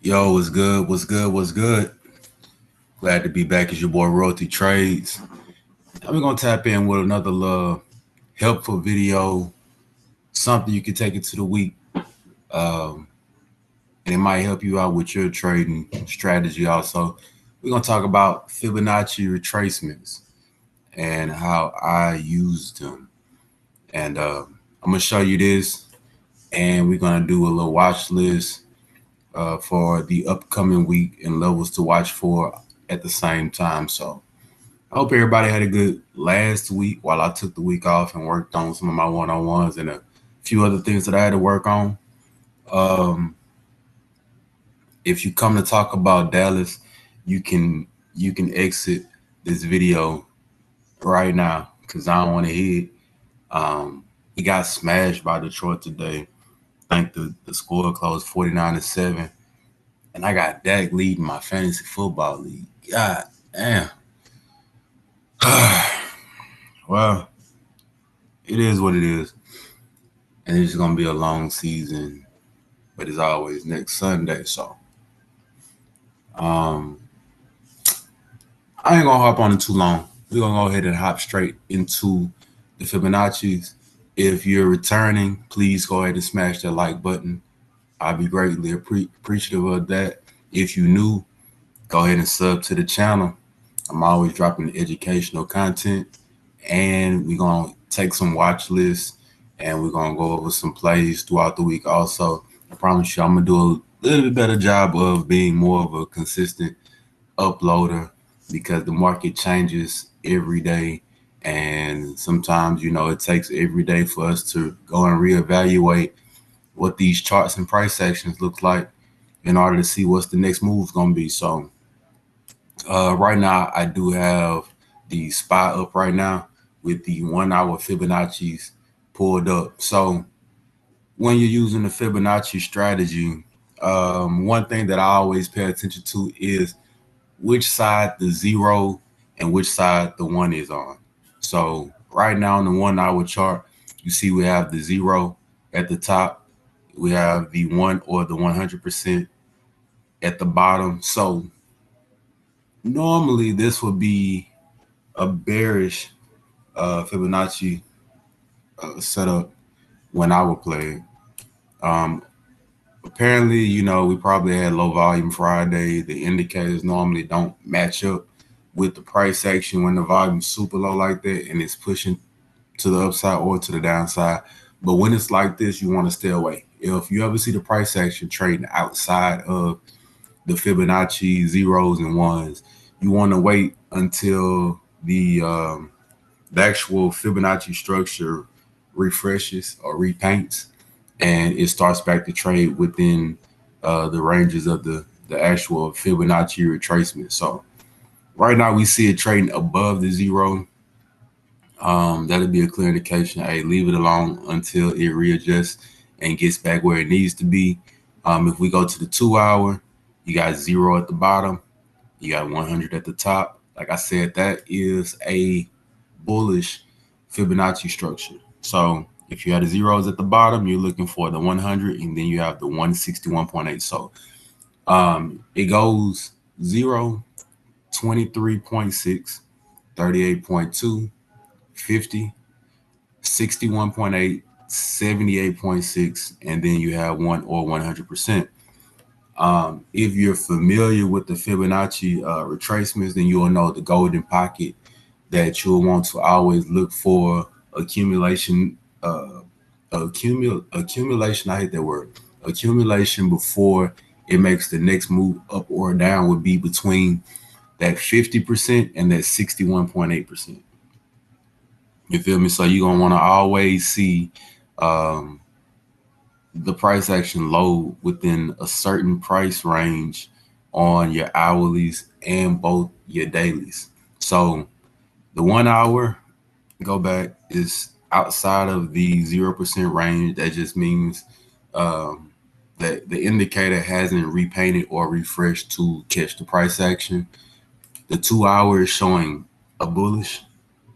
Yo, what's good? What's good? What's good? Glad to be back as your boy Royalty Trades. And we're gonna tap in with another little helpful video, something you can take into the week, and it might help you out with your trading strategy. Also, we're gonna talk about Fibonacci retracements and how I used them. And I'm gonna show you this, and we're gonna do a little watch list for the upcoming week and levels to watch for at the same time. So I hope everybody had a good last week while I took the week off and worked on some of my one-on-ones and a few other things that I had to work on. Um, if you come to talk about Dallas, you can you can exit this video right now because I don't want to hear it. He got smashed by Detroit today. I think the score closed 49-7, and I got Dak leading my fantasy football league. God damn. Well, it is what it is, and it's gonna be a long season, but it's always next Sunday. So um, I ain't gonna hop on it too long. We're gonna go ahead and hop straight into the Fibonacci's. If you're returning, please go ahead and smash that like button. I'd be greatly appreciative of that. If you new, go ahead and sub to the channel. I'm always dropping educational content, and we're gonna take some watch lists, and we're gonna go over some plays throughout the week. Also, I promise you, I'm gonna do a little bit better job of being more of a consistent uploader because the market changes every day, and sometimes it takes every day for us to go and reevaluate what these charts and price actions look like in order to see what's the next move going to be. So right now, I do have the spot up right now with the 1 hour Fibonacci's pulled up. So when you're using the Fibonacci strategy, one thing that I always pay attention to is which side the zero and which side the one is on. So right now on the 1 hour chart, you see we have the zero at the top. We have the one or the 100% at the bottom. So normally this would be a bearish Fibonacci setup when I would play it. Um, Apparently, we probably had low volume Friday. The indicators normally don't match up with the price action when the volume's super low like that and it's pushing to the upside or to the downside. But when it's like this, you want to stay away. If you ever see the price action trading outside of the Fibonacci zeros and ones, you want to wait until the actual Fibonacci structure refreshes or repaints and it starts back to trade within the ranges of the actual Fibonacci retracement. So right now we see it trading above the zero. That'll be a clear indication. Hey, leave it alone until it readjusts and gets back where it needs to be. If we go to the 2 hour, you got zero at the bottom, you got 100 at the top. Like I said, that is a bullish Fibonacci structure. So if you had the zeros at the bottom, you're looking for the 100, and then you have the 161.8. So it goes 0, 23.6, 38.2, 50, 61.8, 78.6, and then you have 1 or 100%. If you're familiar with the Fibonacci retracements, then you'll know the golden pocket that you'll want to always look for accumulation. Accumulation. I hate that word. Accumulation before it makes the next move up or down would be between that 50% and that 61.8%. You feel me? So you're gonna want to always see um, the price action low within a certain price range on your hourlies and both your dailies. So the 1 hour, go back, is outside of the 0% range. That just means um, that the indicator hasn't repainted or refreshed to catch the price action. The 2 hour is showing a bullish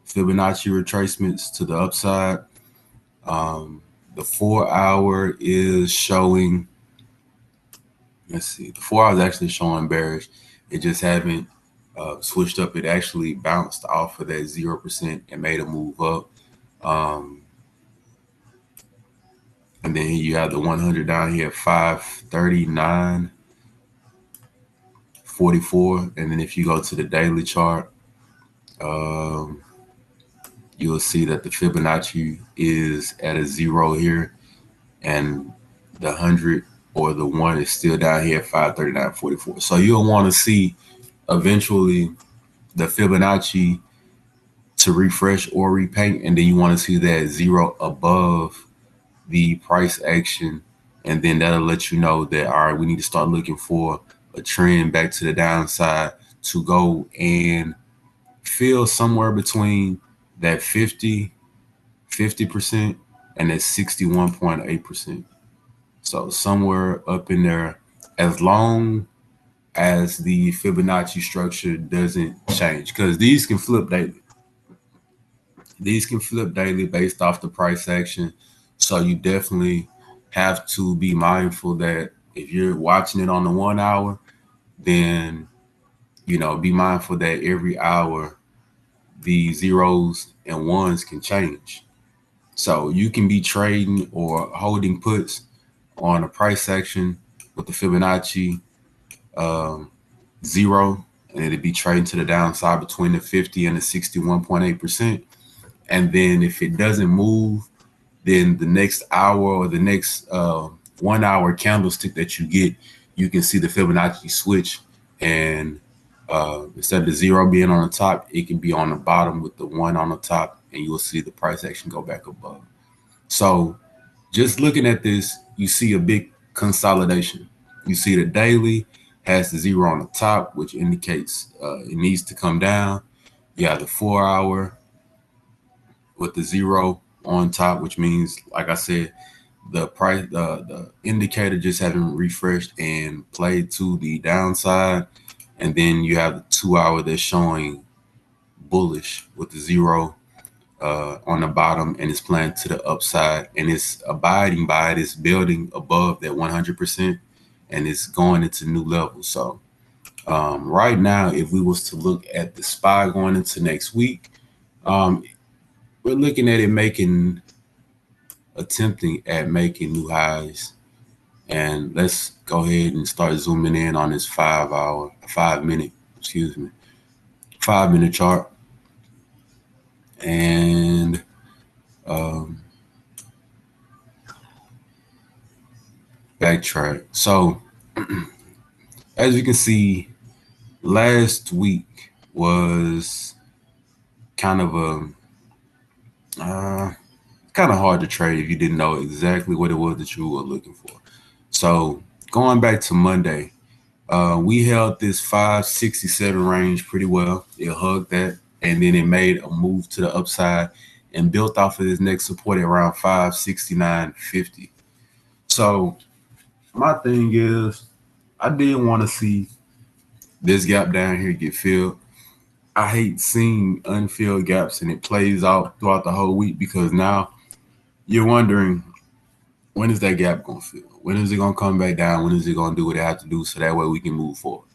Fibonacci retracements to the upside. Um, the 4 hour is showing let's see, the 4 hours actually showing bearish. It just haven't switched up. It actually bounced off of that 0% and made a move up. And then you have the 100 down here at 539.44. And then if you go to the daily chart, um, you'll see that the Fibonacci is at a 0 here, and the 100 or the 1 is still down here at 539.44. So you'll want to see eventually the Fibonacci to refresh or repaint, and then you want to see that 0 above the price action, and then that'll let you know that, all right, we need to start looking for a trend back to the downside to go and fill somewhere between that 50% and that 61.8%. So somewhere up in there, as long as the Fibonacci structure doesn't change, because these can flip daily. These can flip daily based off the price action. So you definitely have to be mindful that if you're watching it on the 1 hour, then, be mindful that every hour the zeros and ones can change. So you can be trading or holding puts on a price action with the Fibonacci 0, and it'd be trading to the downside between the 50 and the 61.8%. And then if it doesn't move, then the next hour or the next 1 hour candlestick that you get, you can see the Fibonacci switch, and instead of the 0 being on the top, it can be on the bottom with the 1 on the top, and you will see the price action go back above. So just looking at this, you see a big consolidation. You see the daily has the 0 on the top, which indicates it needs to come down. You have the 4 hour with the 0 on top, which means, like I said, the price, the indicator just haven't refreshed and played to the downside. And then you have the 2 hour that's showing bullish with the 0 on the bottom, and it's playing to the upside, and it's abiding by it. It's building above that 100%, and it's going into new levels. So right now, if we was to look at the SPY going into next week, we're looking at it attempting at making new highs. And let's go ahead and start zooming in on this 5 minute chart. And backtrack. So as you can see, last week was kind of kind of hard to trade if you didn't know exactly what it was that you were looking for. So going back to Monday, we held this 567 range pretty well. It hugged that, and then it made a move to the upside and built off of this next support at around 569.50. So my thing is, I didn't want to see this gap down here get filled. I hate seeing unfilled gaps and it plays out throughout the whole week, because now you're wondering, when is that gap going to fill? When is it going to come back down? When is it going to do what it has to do so that way we can move forward?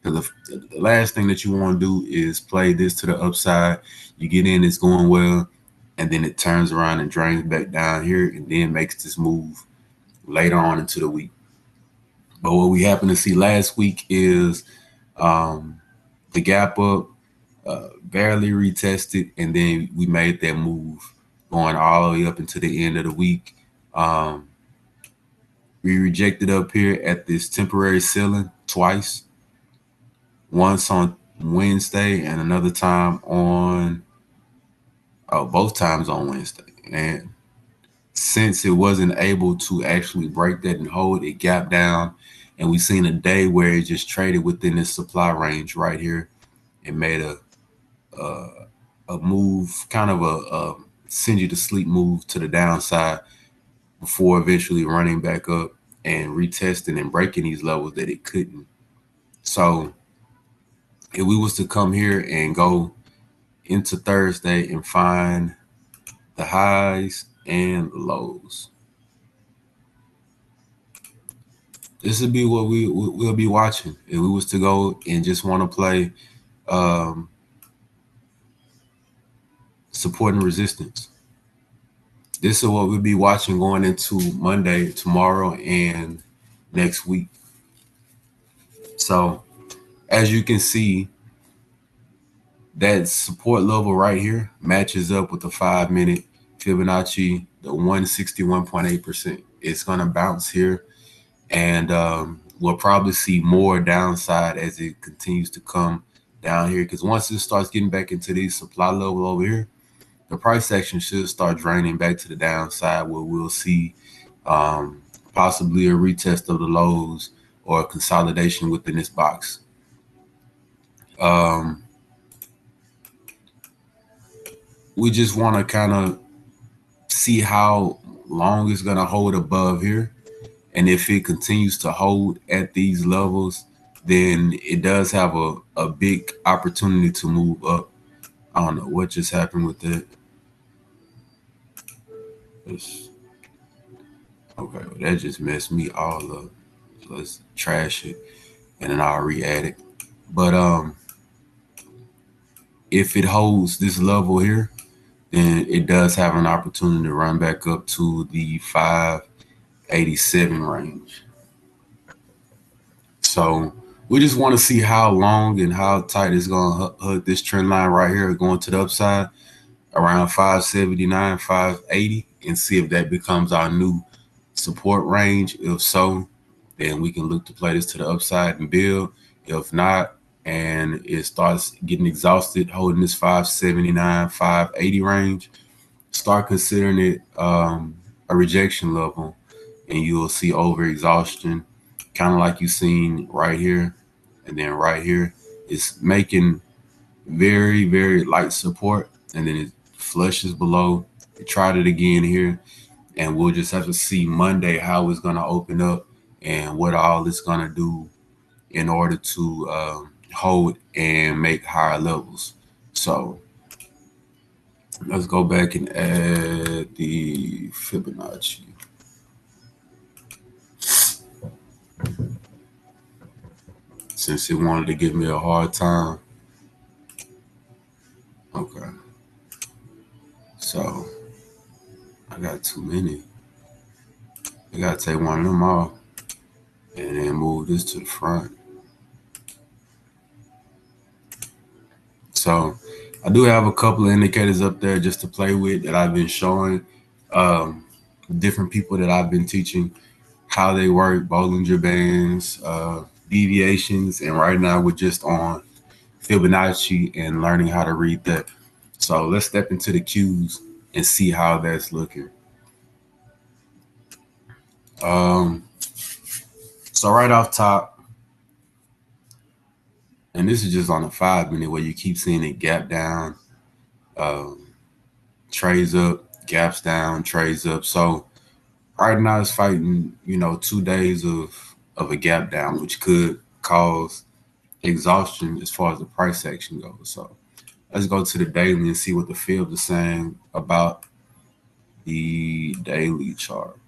Because the last thing that you want to do is play this to the upside. You get in, it's going well, and then it turns around and drains back down here and then makes this move later on into the week. But what we happened to see last week is the gap up, barely retested, and then we made that move going all the way up into the end of the week. We rejected up here at this temporary ceiling twice, once on Wednesday and another time both times on Wednesday. And since it wasn't able to actually break that and hold, it gapped down, and we seen a day where it just traded within this supply range right here and made a move, kind of a send you to sleep move to the downside before eventually running back up and retesting and breaking these levels that it couldn't. So if we was to come here and go into Thursday and find the highs and the lows, this would be what we'll be watching if we was to go and just want to play support and resistance. This is what we'll be watching going into Monday, tomorrow, and next week. So as you can see, that support level right here matches up with the 5-minute Fibonacci, the 161.8%. It's going to bounce here, and we'll probably see more downside as it continues to come down here, because once it starts getting back into the supply level over here, the price action should start draining back to the downside, where we'll see possibly a retest of the lows or a consolidation within this box. We just want to kind of see how long it's going to hold above here. And if it continues to hold at these levels, then it does have a big opportunity to move up. I don't know what just happened with that. Okay, well, that just messed me all up. So let's trash it and then I'll re-add it. But if it holds this level here, then it does have an opportunity to run back up to the 587 range. So we just want to see how long and how tight it's going to hug this trend line right here, going to the upside around 579, 580, and see if that becomes our new support range. If so, then we can look to play this to the upside and build. If not, and it starts getting exhausted holding this 579, 580 range, start considering it a rejection level, and you'll see over exhaustion, kind of like you've seen right here. And then right here, it's making very, very light support, and then it flushes below. It tried it again here, and we'll just have to see Monday how it's going to open up and what all it's going to do in order to hold and make higher levels. So let's go back and add the Fibonacci. Since it wanted to give me a hard time. Okay. So I got too many. I got to take one of them off and then move this to the front. So I do have a couple of indicators up there just to play with that I've been showing different people that I've been teaching how they work, Bollinger Bands, deviations, and right now we're just on Fibonacci and learning how to read that. So let's step into the cues and see how that's looking. So right off top, and this is just on a 5-minute where you keep seeing it gap down, trades up, gaps down, trades up. So right now it's fighting, 2 days of a gap down, which could cause exhaustion as far as the price action goes. So let's go to the daily and see what the field is saying about the daily chart.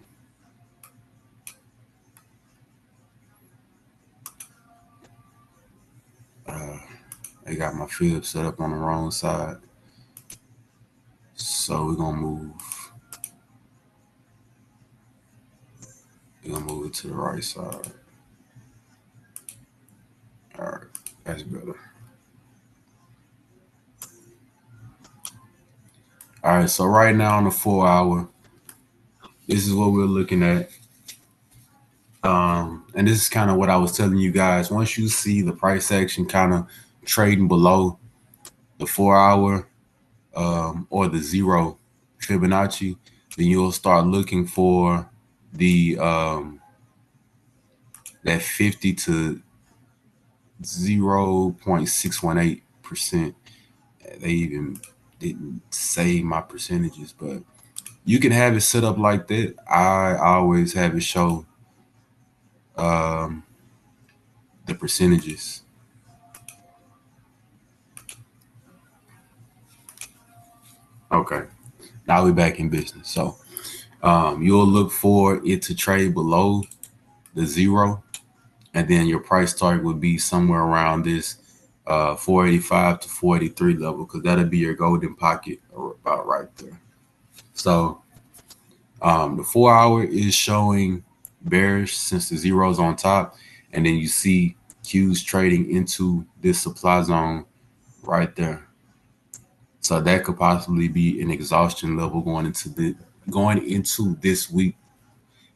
I got my fib set up on the wrong side. So we're going to move. We're going to move it to the right side. All right, that's better. All right, so right now on the 4-hour, this is what we're looking at. And this is kind of what I was telling you guys. Once you see the price action kind of trading below the 4-hour or the 0 Fibonacci, then you'll start looking for the that 50 to 0.618%. They even didn't say my percentages, but you can have it set up like that. I always have it show the percentages. Okay, now we're back in business. So you'll look for it to trade below the 0 and then your price target would be somewhere around this 485 to 483 level, because that'll be your golden pocket about right there. So the 4 hour is showing bearish since the zero's on top, and then you see Q's trading into this supply zone right there. So that could possibly be an exhaustion level going into this week,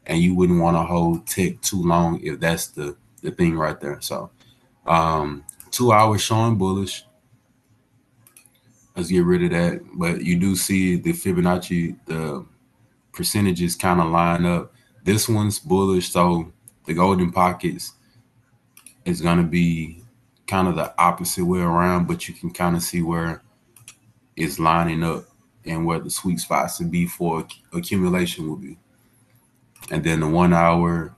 and you wouldn't want to hold tech too long if that's the thing right there. So 2 hours showing bullish. Let's get rid of that. But you do see the Fibonacci, the percentages kind of line up. This one's bullish, so the golden pockets is going to be kind of the opposite way around, but you can kind of see where it's lining up and where the sweet spots to be for accumulation will be. And then the 1 hour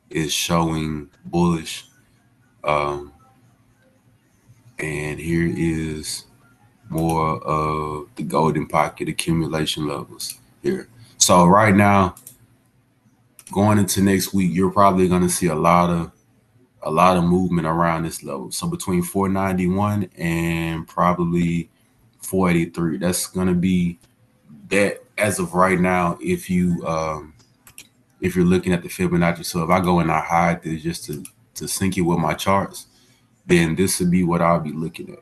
is showing bullish. And here is more of the golden pocket accumulation levels here. So right now, going into next week, you're probably going to see a lot of movement around this level. So between 491 and probably 483, that's going to be that as of right now. If you're looking at the Fibonacci, so if I go and I hide this just to sync it with my charts, then this would be what I'll be looking at.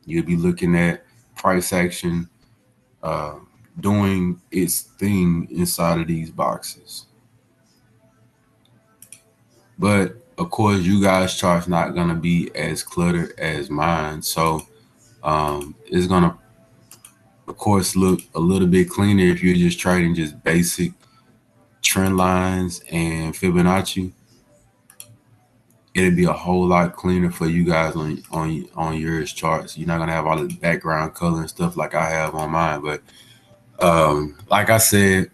You'll be looking at price action doing its thing inside of these boxes. But of course, you guys' chart's not gonna be as cluttered as mine, so it's gonna, of course, look a little bit cleaner if you're just trading just basic trend lines and Fibonacci. It'll be a whole lot cleaner for you guys on yours charts. You're not gonna have all the background color and stuff like I have on mine. But like I said,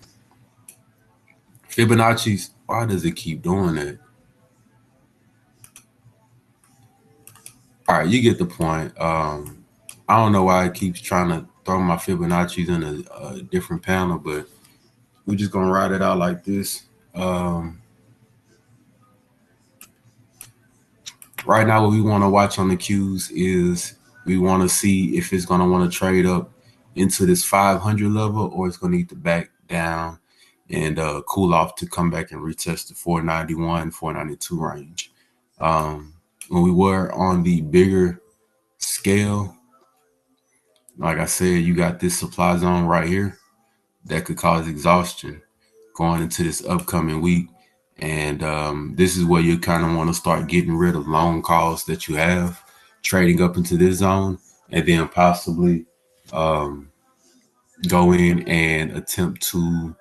Fibonacci's, why does it keep doing that? All right, you get the point. I don't know why it keeps trying to throw my Fibonacci's in a different panel, but we're just gonna ride it out like this. Right now, what we want to watch on the Qs is we want to see if it's going to want to trade up into this 500 level, or it's going to need to back down and cool off to come back and retest the 491, 492 range. When we were on the bigger scale, like I said, you got this supply zone right here that could cause exhaustion going into this upcoming week. And this is where you kind of want to start getting rid of long calls that you have, trading up into this zone, and then possibly go in and attempt to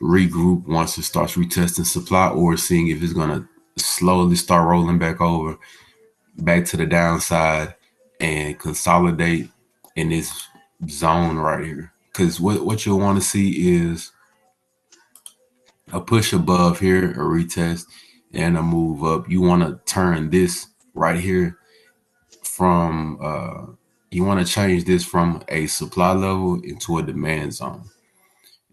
regroup once it starts retesting supply, or seeing if it's going to slowly start rolling back over, back to the downside, and consolidate in this zone right here. Because what you'll want to see is a push above here, a retest, and a move up. You want to turn this right here from, you want to change this from a supply level into a demand zone.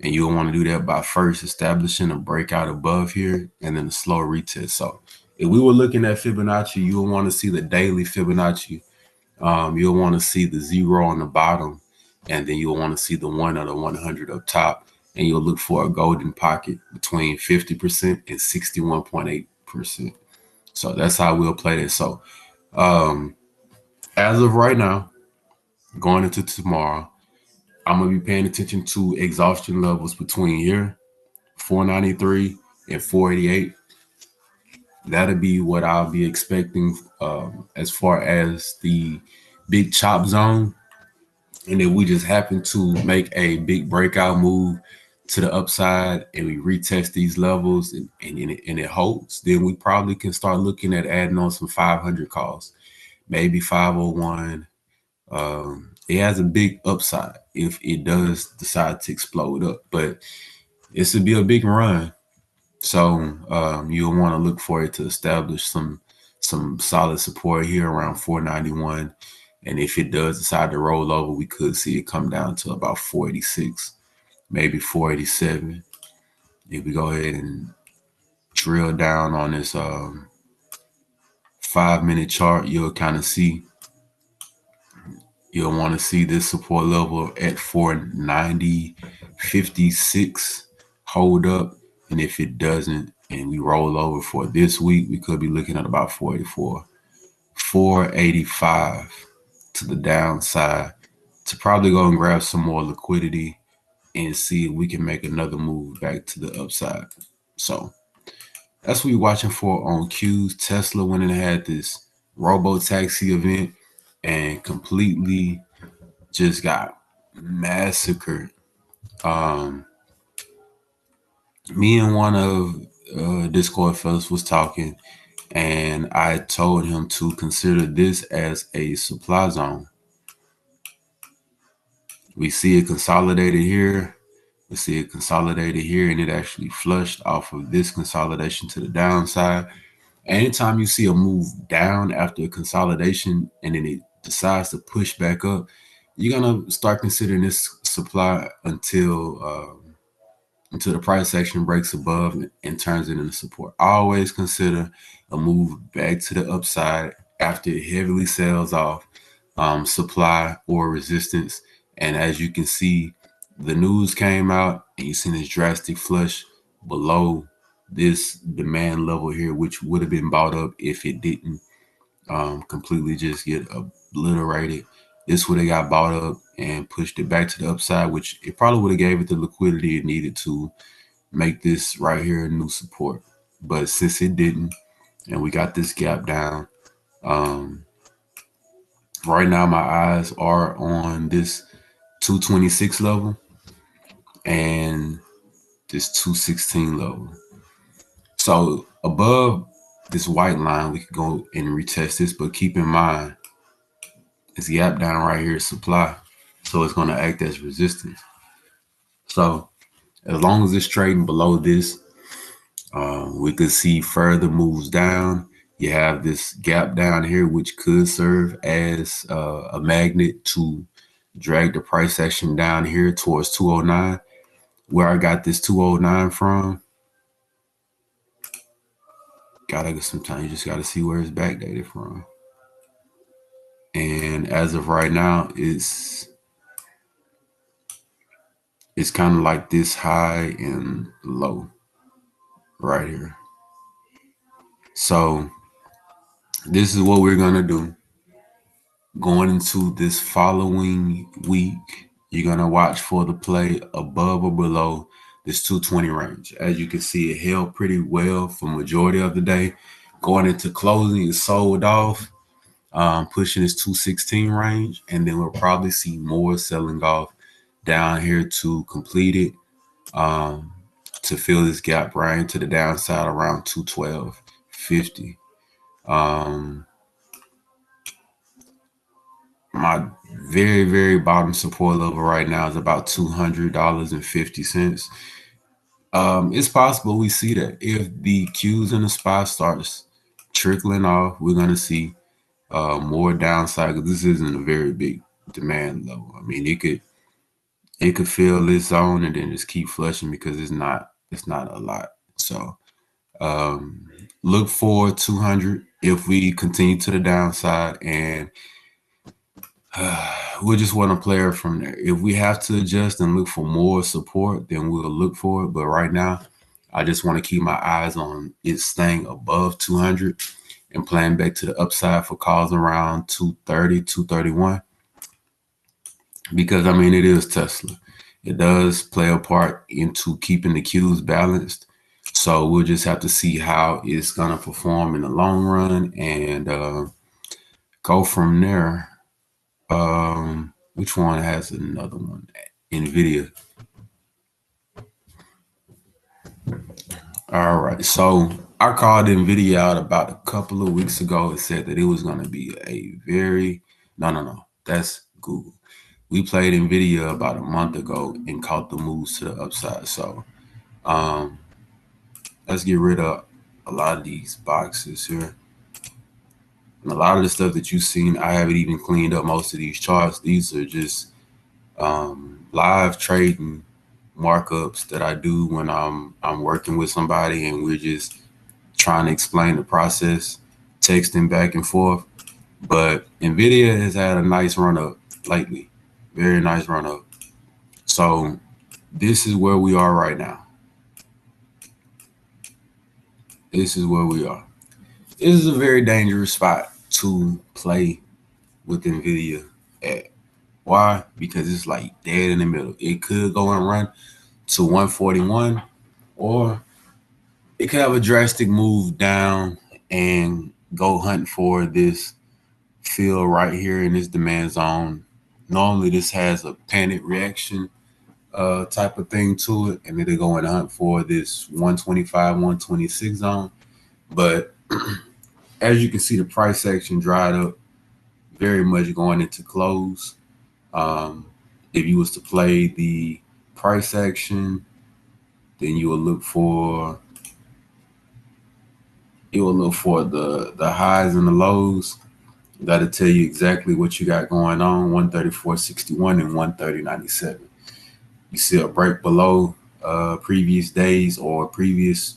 And you'll want to do that by first establishing a breakout above here and then a slow retest. So if we were looking at Fibonacci, you'll want to see the daily Fibonacci. You'll want to see the 0 on the bottom, and then you'll want to see the 1 or the 100 up top. And you'll look for a golden pocket between 50% and 61.8%. So that's how we'll play this. So as of right now, going into tomorrow, I'm going to be paying attention to exhaustion levels between here, 493 and 488. That'll be what I'll be expecting as far as the big chop zone. And if we just happen to make a big breakout move to the upside and we retest these levels and it holds, then we probably can start looking at adding on some 500 calls, maybe 501. It has a big upside if it does decide to explode up, but this would be a big run. So you'll want to look for it to establish some solid support here around 491. And if it does decide to roll over, we could see it come down to about 486, maybe 487. If we go ahead and drill down on this 5-minute chart, you'll kind of see, you'll want to see this support level at 490.56 hold up. And if it doesn't, and we roll over for this week, we could be looking at about 485 to the downside to probably go and grab some more liquidity and see if we can make another move back to the upside. So that's what we're watching for on Q's. Tesla went and had this robo-taxi event and completely just got massacred. Me and one of Discord fellas was talking, and I told him to consider this as a supply zone. We see it consolidated here. We see it consolidated here, and it actually flushed off of this consolidation to the downside. Anytime you see a move down after a consolidation and then it decides to push back up, you're gonna start considering this supply until the price action breaks above and turns it into support. Always consider a move back to the upside after it heavily sells off supply or resistance. And as you can see, the news came out and you seen this drastic flush below this demand level here, which would have been bought up if it didn't completely just get obliterated. This would have got bought up and pushed it back to the upside, which it probably would have gave it the liquidity it needed to make this right here a new support. But since it didn't, and we got this gap down, right now my eyes are on this 226 level and this 216 level. So above this white line, we could go and retest this, but keep in mind, this gap down right here is supply. So it's going to act as resistance. So as long as it's trading below this, we could see further moves down. You have this gap down here, which could serve as a magnet to drag the price action down here towards 209. Where I got this 209 from, sometimes you just gotta see where it's backdated from. And as of right now, it's kind of like this high and low right here. So this is what we're gonna do. Going into this following week, you're gonna watch for the play above or below this 220 range. As you can see, it held pretty well for majority of the day. Going into closing, it sold off, pushing this 216 range, and then we'll probably see more selling off down here to complete it, to fill this gap right into the downside around 212.50. My very, very bottom support level right now is about $200.50. It's possible we see that if the Qs in the spot starts trickling off, we're going to see more downside, because this isn't a very big demand level. I mean, it could fill this zone and then just keep flushing because it's not a lot. So look for 200 if we continue to the downside, and we'll just want to play it from there. If we have to adjust and look for more support, then we'll look for it. But right now, I just want to keep my eyes on it staying above 200 and playing back to the upside for calls around 230, 231. Because, I mean, it is Tesla. It does play a part into keeping the Qs balanced. So we'll just have to see how it's going to perform in the long run and go from there. Which one has another one? NVIDIA. All right. So I called NVIDIA out about a couple of weeks ago and said that it was going to be a very, no, that's Google. We played NVIDIA about a month ago and caught the moves to the upside. So let's get rid of a lot of these boxes here. And a lot of the stuff that you've seen, I haven't even cleaned up most of these charts. These are just live trading markups that I do when I'm working with somebody and we're just trying to explain the process, texting back and forth. But Nvidia has had a nice run up lately, very nice run up. So this is where we are right now. This is where we are. This is a very dangerous spot to play with Nvidia at. Why? Because it's like dead in the middle. It could go and run to 141, or it could have a drastic move down and go hunt for this fill right here in this demand zone. Normally, this has a panic reaction type of thing to it, and then they go and hunt for this 125, 126 zone. But as you can see, the price action dried up very much going into close. Um, if you was to play the price action, then you will look for the highs and the lows. That'll tell you exactly what you got going on. 134.61 and 130.97. You see a break below previous days or previous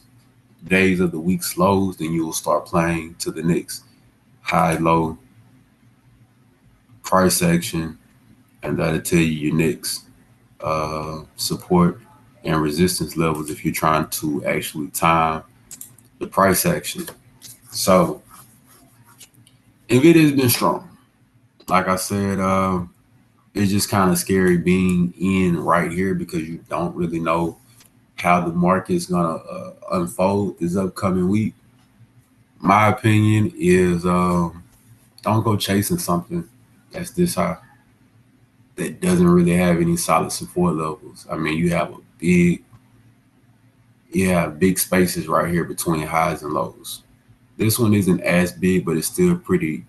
days of the week's lows, then you will start playing to the next high low price action, and that'll tell you your next support and resistance levels if you're trying to actually time the price action. So Nvidia has been strong. Like I said, it's just kind of scary being in right here because you don't really know how the market's gonna unfold this upcoming week. My opinion is don't go chasing something that's this high that doesn't really have any solid support levels. I mean, you have big spaces right here between highs and lows. This one isn't as big, but it's still pretty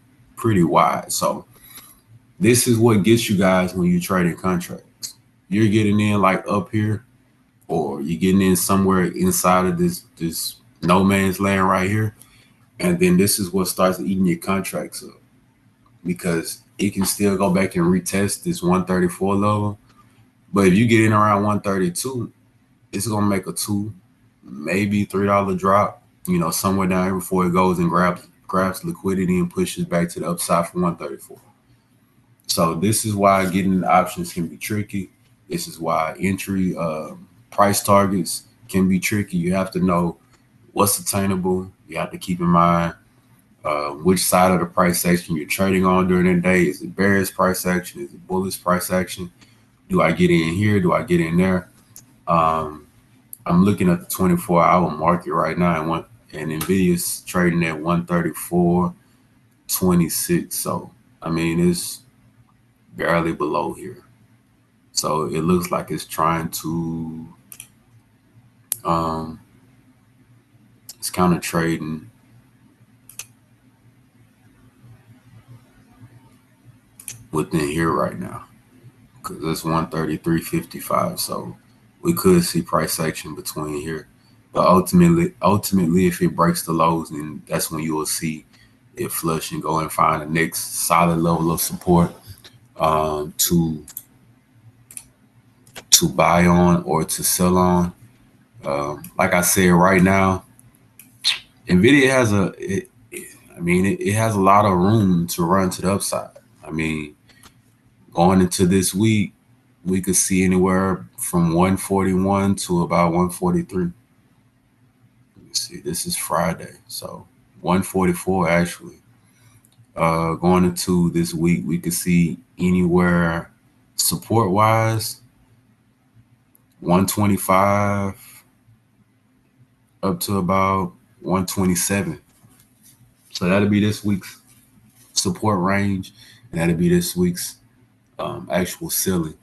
wide. So this is what gets you guys when you're trading contracts. You're getting in like up here, or you're getting in somewhere inside of this no man's land right here, and then this is what starts eating your contracts up because it can still go back and retest this 134 level. But if you get in around 132, it's gonna make a maybe $3 drop, somewhere down here before it goes and grabs liquidity and pushes back to the upside for 134. So this is why getting the options can be tricky. This is why entry price targets can be tricky. You have to know what's attainable. You have to keep in mind which side of the price action you're trading on during the day. Is it bearish price action? Is it bullish price action? Do I get in here? Do I get in there? I'm looking at the 24-hour market right now, and Nvidia's trading at 134.26. So I mean, it's barely below here. So it looks like it's trying to it's kind of trading within here right now because it's 133.55. So we could see price action between here, but ultimately, if it breaks the lows, then that's when you will see it flush and go and find the next solid level of support to buy on or to sell on. Like I said, right now, Nvidia it has a lot of room to run to the upside. I mean, going into this week, we could see anywhere from 141 to about 143. Let me see, this is Friday, so 144 actually. Going into this week, we could see anywhere support wise 125 up to about 127. So that'll be this week's support range, and that'll be this week's actual ceiling.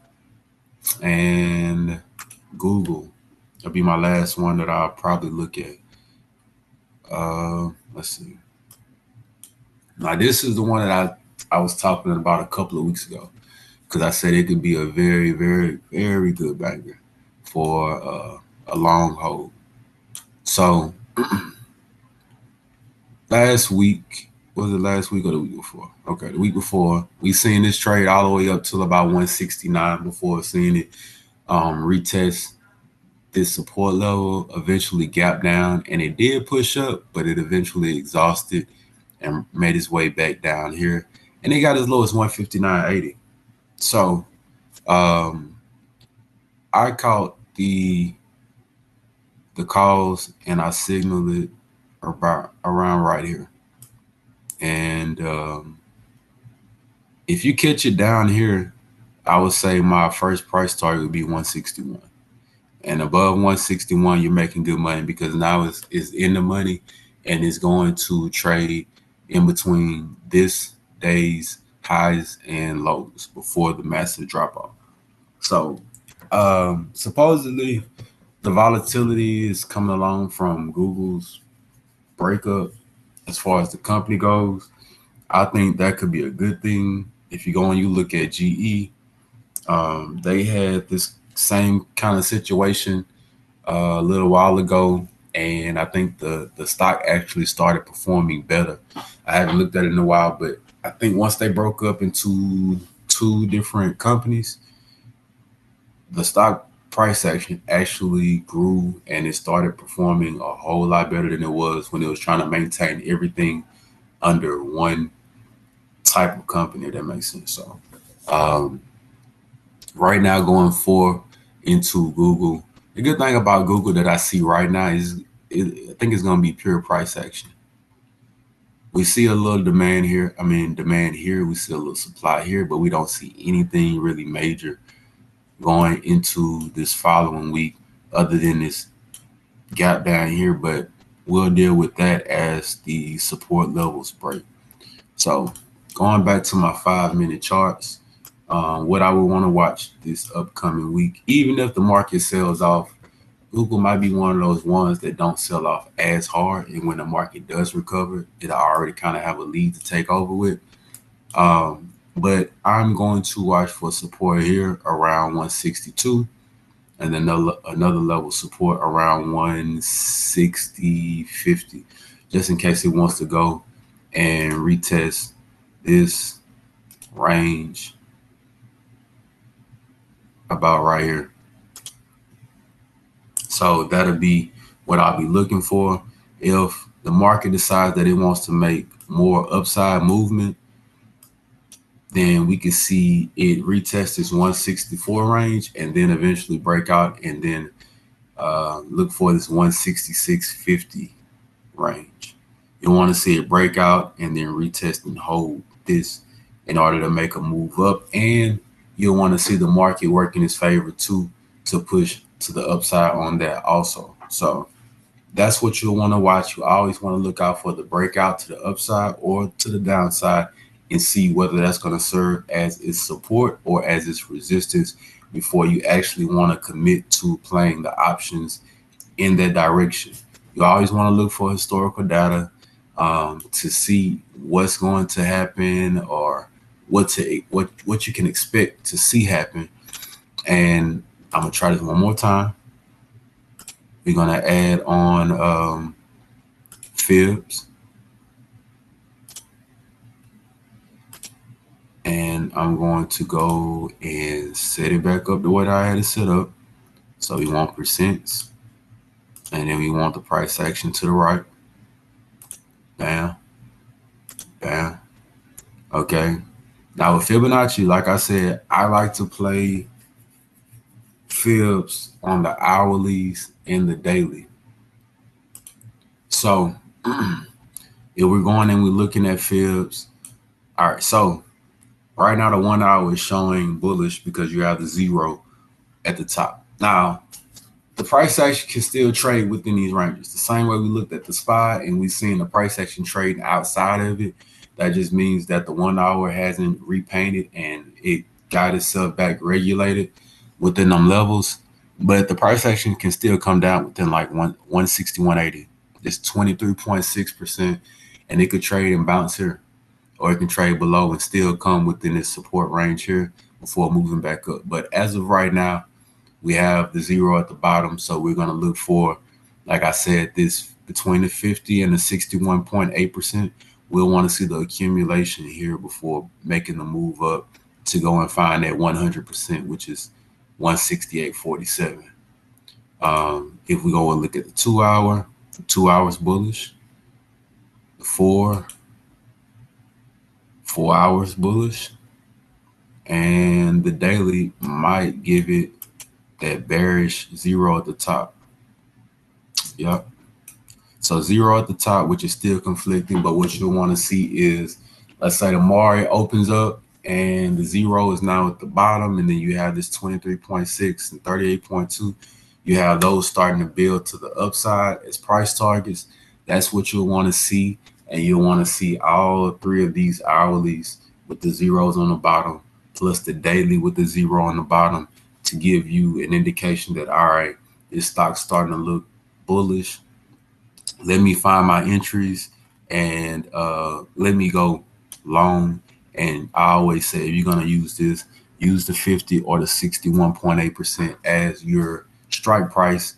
And Google, that'll be my last one that I'll probably look at. Let's see. Now this is the one that I was talking about a couple of weeks ago because I said it could be a very, very, very good banger for a long hold. So last week, was it last week or the week before? Okay, the week before, we seen this trade all the way up till about 169 before seeing it retest this support level eventually gapped down, and it did push up, but it eventually exhausted and made its way back down here, and it got as low as 159.80. So I caught the calls and I signaled it about around right here. And if you catch it down here, I would say my first price target would be 161. And above 161, you're making good money because now it's in the money and it's going to trade in between this day's highs and lows before the massive drop off. So supposedly the volatility is coming along from Google's breakup as far as the company goes. I think that could be a good thing. If you go and you look at GE, they had this same kind of situation a little while ago, and I think the stock actually started performing better. I haven't looked at it in a while, but I think once they broke up into two different companies, the stock price action actually grew and it started performing a whole lot better than it was when it was trying to maintain everything under one type of company, if that makes sense. So um, right now going forward into Google, the good thing about Google that I see right now is I think it's going to be pure price action. We see a little demand here. I mean, demand here. We see a little supply here, but we don't see anything really major going into this following week other than this gap down here. But we'll deal with that as the support levels break. So going back to my 5-minute charts, what I would want to watch this upcoming week, even if the market sells off, Google might be one of those ones that don't sell off as hard. And when the market does recover, it'll already kind of have a lead to take over with. But I'm going to watch for support here around 162 and then another level support around 160.50, just in case it wants to go and retest this range about right here. So that'll be what I'll be looking for. If the market decides that it wants to make more upside movement, then we can see it retest this 164 range and then eventually break out and then look for this 166.50 range. You want to see it break out and then retest and hold this in order to make a move up. And you'll want to see the market work in its favor too to push to the upside on that also. So that's what you'll want to watch. You always want to look out for the breakout to the upside or to the downside and see whether that's going to serve as its support or as its resistance before you actually want to commit to playing the options in that direction. You always want to look for historical data to see what's going to happen or what you can expect to see happen. And I'm gonna try this one more time. We're gonna add on fibs, and I'm going to go and set it back up the way that I had it set up. So we want percents, and then we want the price action to the right. Bam, bam. Okay. Now with Fibonacci, like I said, I like to play fibs on the hourlies and the daily. So if we're going and we're looking at fibs, all right, so right now the 1 hour is showing bullish because you have the 0 at the top. Now, the price action can still trade within these ranges. The same way we looked at the SPY and we seen the price action trading outside of it. That just means that the 1 hour hasn't repainted and it got itself back regulated within them levels. But the price action can still come down within like 160, 180. It's 23.6%, and it could trade and bounce here, or it can trade below and still come within this support range here before moving back up. But as of right now, we have the 0 at the bottom. So we're going to look for, like I said, this between the 50 and the 61.8%. We'll want to see the accumulation here before making the move up to go and find that 100%, which is 168.47. If we go and look at the 2 hour, 2 hours bullish, the 4 hours bullish, and the daily might give it that bearish zero at the top. Yep. So zero at the top, which is still conflicting, but what you'll want to see is, let's say tomorrow it opens up and the zero is now at the bottom, and then you have this 23.6 and 38.2. You have those starting to build to the upside as price targets. That's what you'll want to see. And you'll want to see all three of these hourlies with the zeros on the bottom, plus the daily with the zero on the bottom, to give you an indication that, all right, this stock's starting to look bullish. Let me find my entries and let me go long. And I always say, if you're going to use this, use the 50 or the 61.8% as your strike price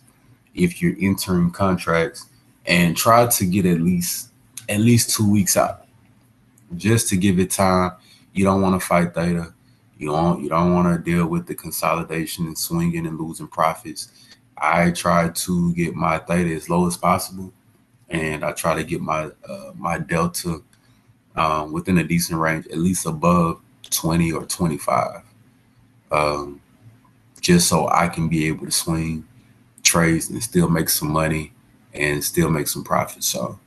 if you're entering contracts, and try to get at least 2 weeks out, just to give it time. You don't want to fight theta. You don't want to deal with the consolidation and swinging and losing profits. I try to get my theta as low as possible, and I try to get my my delta within a decent range, at least above 20 or 25, um, just so I can be able to swing trades and still make some money and still make some profit. So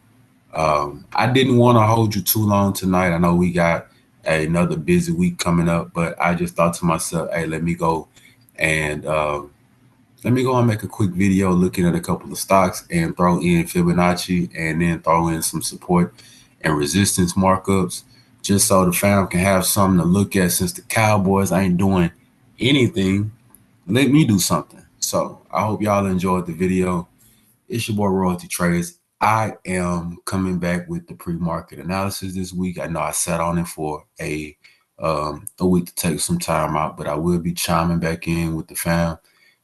I didn't want to hold you too long tonight. I know we got another busy week coming up, but I just thought to myself, hey, let me go and make a quick video looking at a couple of stocks and throw in Fibonacci, and then throw in some support and resistance markups, just so the fam can have something to look at. Since the Cowboys ain't doing anything, let me do something. So I hope y'all enjoyed the video. It's your boy Royalty Trades. I am coming back with the pre-market analysis this week. I know I sat on it for a week to take some time out, but I will be chiming back in with the fam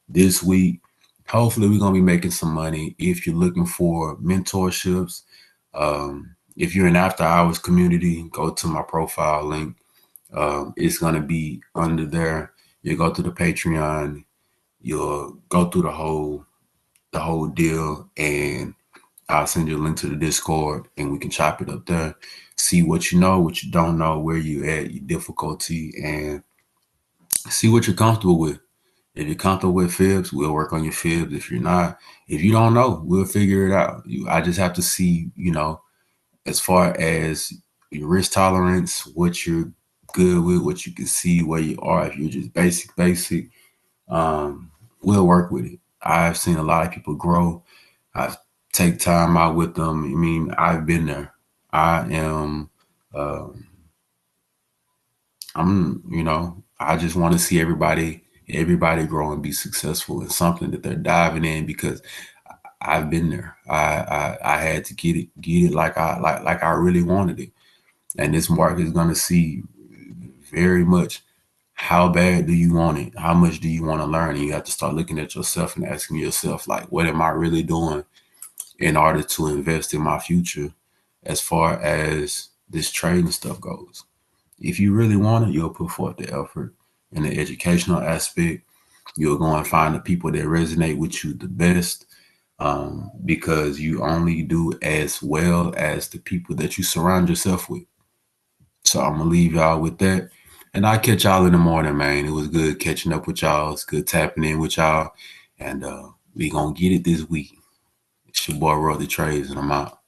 this week. Hopefully we're going to be making some money. If you're looking for mentorships, if you're an after hours community, go to my profile link. It's going to be under there. You go to the Patreon, you'll go through the whole deal, and I'll send you a link to the Discord, and we can chop it up there. See what you know, what you don't know, where you at, your difficulty, and see what you're comfortable with. If you're comfortable with fibs, we'll work on your fibs. If you're not, if you don't know, we'll figure it out. I just have to see, as far as your risk tolerance, what you're good with, what you can see, where you are. If you're just basic, we'll work with it. I've seen a lot of people grow. I take time out with them. I mean, I've been there. I am, I just want to see everybody grow and be successful in something that they're diving in, because I've been there. I had to get it like I really wanted it. And this market is going to see very much, how bad do you want it? How much do you want to learn? And you have to start looking at yourself and asking yourself, like, what am I really doing in order to invest in my future as far as this trading stuff goes? If you really want it, you'll put forth the effort in the educational aspect. You'll go and find the people that resonate with you the best, because you only do as well as the people that you surround yourself with. So I'm going to leave y'all with that. And I'll catch y'all in the morning, man. It was good catching up with y'all. It's good tapping in with y'all. And we going to get it this week. It's your boy, Royalty Trades, and I'm out.